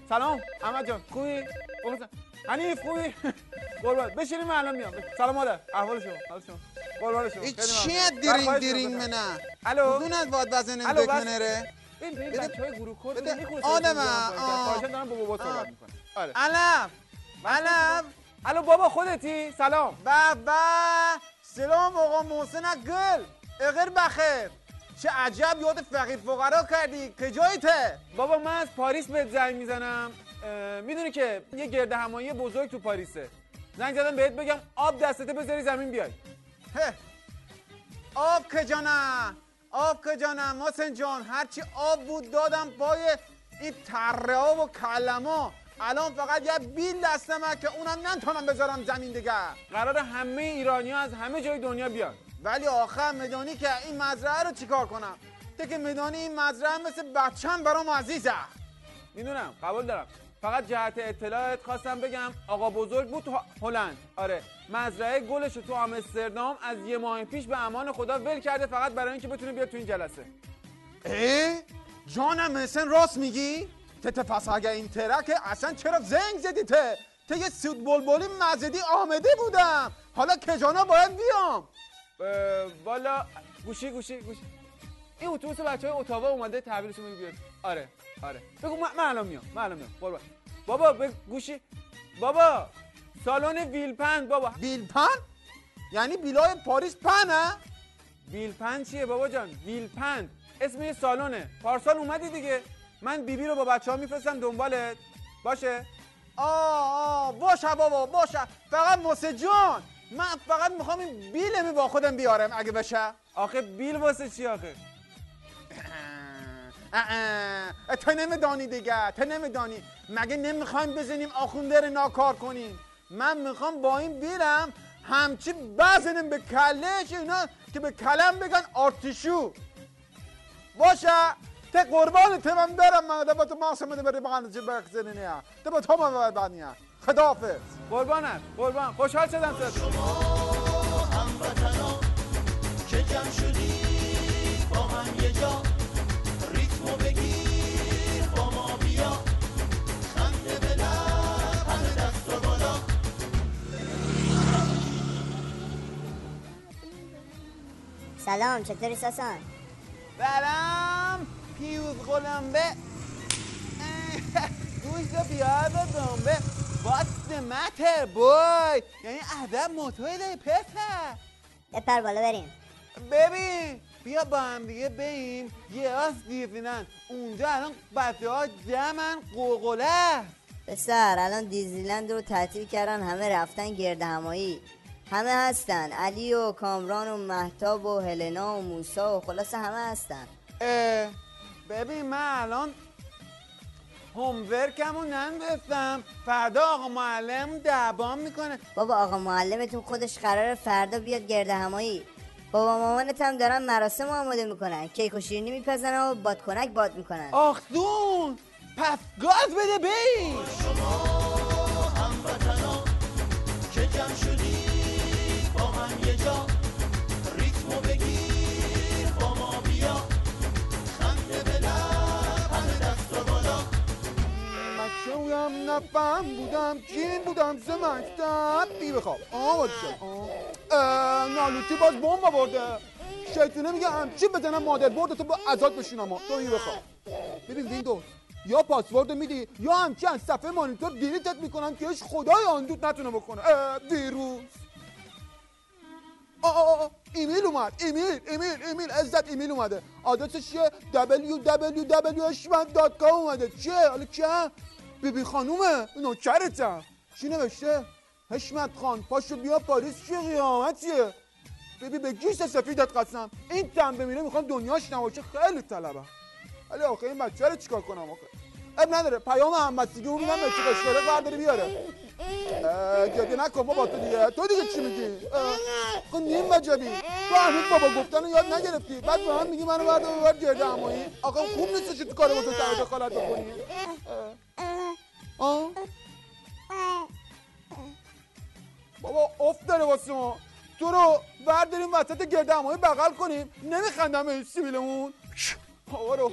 سلام احمد جان، خوبی؟ حنیف خوبی؟ قربان بشینیم من الان میام. سلام مادر، احوال شما؟ حال شما؟ قربان شما. این چیه دیرینگ منه؟ الو بدون واد وزن دکنره. این بچهای گروه کد میخوره. آدمه. خواهشاً دارم با بابا صحبت میکنم. آره. علم. الو بابا خودتی؟ سلام. بابا سلام آقا محسن گل. اگر بخیر. چه عجب یاد فقیر فقرا کردی. کجایته؟ بابا من از پاریس بهت زنگ میزنم. میدونی که یه گرد همایی بزرگ تو پاریسه. زنگ زدم بهت بگم آب دستته بذاری زمین بیای. آب کجانم محسن جان، هرچی آب بود دادم پای این تره ها و کلما. الان فقط یه بیل دستمه که اونم نمیتونم بذارم زمین دیگه. قرار همه ایرانی‌ها از همه جای دنیا بیان. ولی آخر میدانی که این مزرعه رو چیکار کنم؟ تو که میدانی این مزرعه مثل بچه‌م برام عزیزه. میدونم، قبول دارم. فقط جهت اطلاعت خواستم بگم آقا بزرگ بود تو هلند. آره، مزرعه گلش تو آمستردام از یه ماه پیش به امان خدا ول کرده، فقط برای اینکه بتونه بیاد تو این جلسه. جانم محسن راست میگی؟ پس اگه این ترکه اصلا چرا زنگ زدی ته یه سود بلبلی مزدی آمده بودم. حالا کجانا باید بیام؟ والا گوشی این اتوبوس بچهای اتاوا اومده تحویلشون میگه بیاد. آره بگو من الان میام قربان. بابا گوشی بابا سالن ویلپند. بابا ویلپند یعنی بیلای پاریس پنه؟ ویلپند چیه بابا جان؟ ویلپند اسم یه سالونه. پارسال اومدی دیگه. من بیبی رو با بچه‌ها میفرستم دنبالت. باشه؟ باشه بابا باشه. فقط موسی جان من فقط میخوام این بیلمی با خودم بیارم اگه بشه. آخه بیل واسه چی آخه؟ تو نمیدانی دیگه. تو نمیدانی مگه نمیخوایم بزنیم آخونده رو ناکار کنیم؟ من میخوام با این بیلم همچی بزنیم به کلش اینا که به کلم بگن آرتیشو. باشه ته قربان تمام دارم من دبا تو ماسه مده بری بغن چه بخزنی نه دبا تو ما بنیا. خداحافظ. قربان خوشحال شدم سر شما هموطنا که جمع شدی با هم یه جا، ریتمو بگیر با ما بیا، خنده به لب همه دست و بالا. سلام، چطوری ساسان؟ سلام پیوز قلمبه گوشت پیاز دنبه واتس ماتر بوی، یعنی ادب موتویده پسر. بپر بالا بریم. ببین بیا با هم دیگه بریم یه راست دیزنیلند. اونجا الان بچه ها جمعن قوقله. پسر الان دیزنیلند رو تعطیل کردن، همه رفتن گرد همایی. همه هستن، علی و کامران و مهتاب و هلنا و موسا و خلاصه همه هستن. ببین من الان هومورکمو ننوشتم، فردا آقا معلم دعوام میکنه. بابا آقا معلمتون خودش قراره فردا بیاد گرد همایی. بابا مامانت هم دارن مراسم آماده میکنن، کیک و شیرینی میپزنن و بادکنک باد میکنن. آخدون پس گاز بده بی. شما هموطنا که جمع شدی با هم یه جا، ریتمو بگیر با ما بیا، خنده به لب همه دست و بالا. بچه بودم نفهم بودم کین بودم سه مکتب بی بخواب. نالوتی باز بوم آورده. شیطونه میگه همچی بزنم مادر برد تو با عذاب بشینم. تو بی بخواب. ببین ویندوز یا پاسورد میدی یا همچی از صفحه مانیتور دیلیتت میکنم که هیچ خدای آندود نتونه بکنه. ویروس. ایمیل اومد. ایمیل عزت ایمیل اومده. آدرسش چیه؟ www.hashmat.com اومده. چیه؟ حالا چیه؟ بیبی خانومه نوکرتم. چی نوشته؟ حشمت خان پاشو بیا پاریس چیه قیامتیه. بیبی به گیس سفیدت قسم این تن بمیره میخوام دنیاش نباشه. خیلی طلبم. ولی آخه این بچه رو چیکار کنم آخه؟ اب نداره پیام همبستگی رو میدم به چی قشقره برداری بیاره. گریه نکن بابا تو دیگه چی میگی؟ خب نیم وجبی تو همین بابا گفتن رو یاد نگرفتی بعد به من میگی منو ببر گرده همایی. آقا خوب نیستش تو کار با تو دخالت بکنی. بابا افت داره واسه ما. تو رو برداریم وسط گرده همایی بغل کنیم نمیخندم این سیبیلمون. بابا رو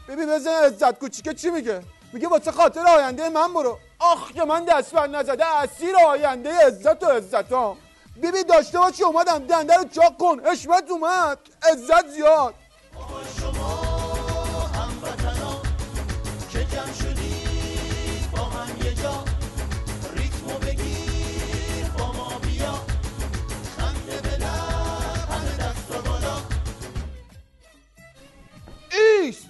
ببین بزن عزت کوچیکه چی میگه؟ میگه واسه خاطر آینده من برو. آخ که من دستبند نزده اسیر آینده عزت و عزتام. ببین داشته باشی اومدم دنده رو چاق کن. حشمت اومد، عزت زیاد. شما هموطنان که جمع شدید با هم یه جا، ریتمو بگیر با ما بیا، خنده به لب همه دست و بالا. ایست.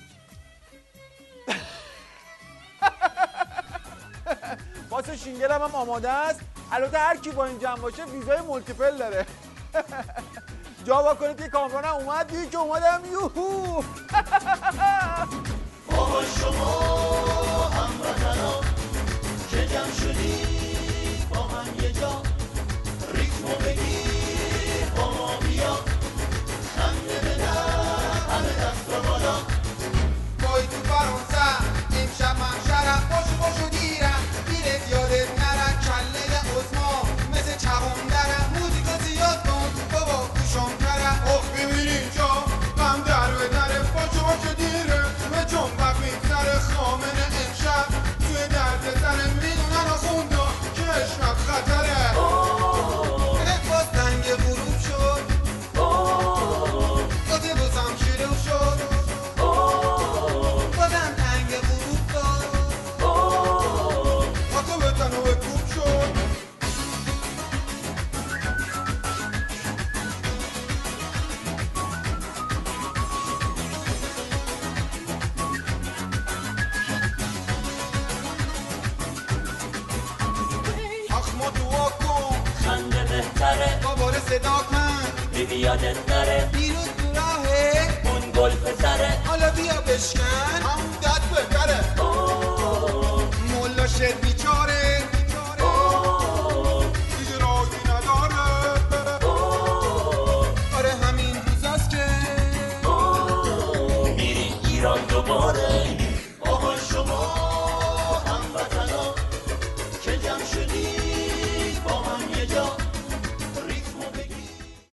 واسه شینگلم هم آماده است. البته هر کی با این جمع باشه ویزای مولتیپل داره. جا واکنید که کامرانم اومد دیگه که اومدم. یوهو. آقا شما هموطنان که جمع شدید با هم یه جا، ریتمو بگیر با ما بیا، خنده به لب همه دست و بالا. بای تو فرانسه امشب من شرم باشو دیرم بیرت یادت نرم کله عظما مثل چقم درم موزیکو زیاد کن بابا گوشم کرم. آخ ببین اینجا غم در به دره باشو دیره به جنبک میگذره خامنه امشب توی درد سره میدونن آخوندا که عشقت خطره. باز تنگ غروب شد بازه بازم شروع شد بازم تنگ غروب داد خاطو به تنو کوب شد. آخ ما دعا کن خنده بهتره باباره صدا کن بیبی یادت نره دیروز تو راهه اون گل پسره حالا بیا بشکن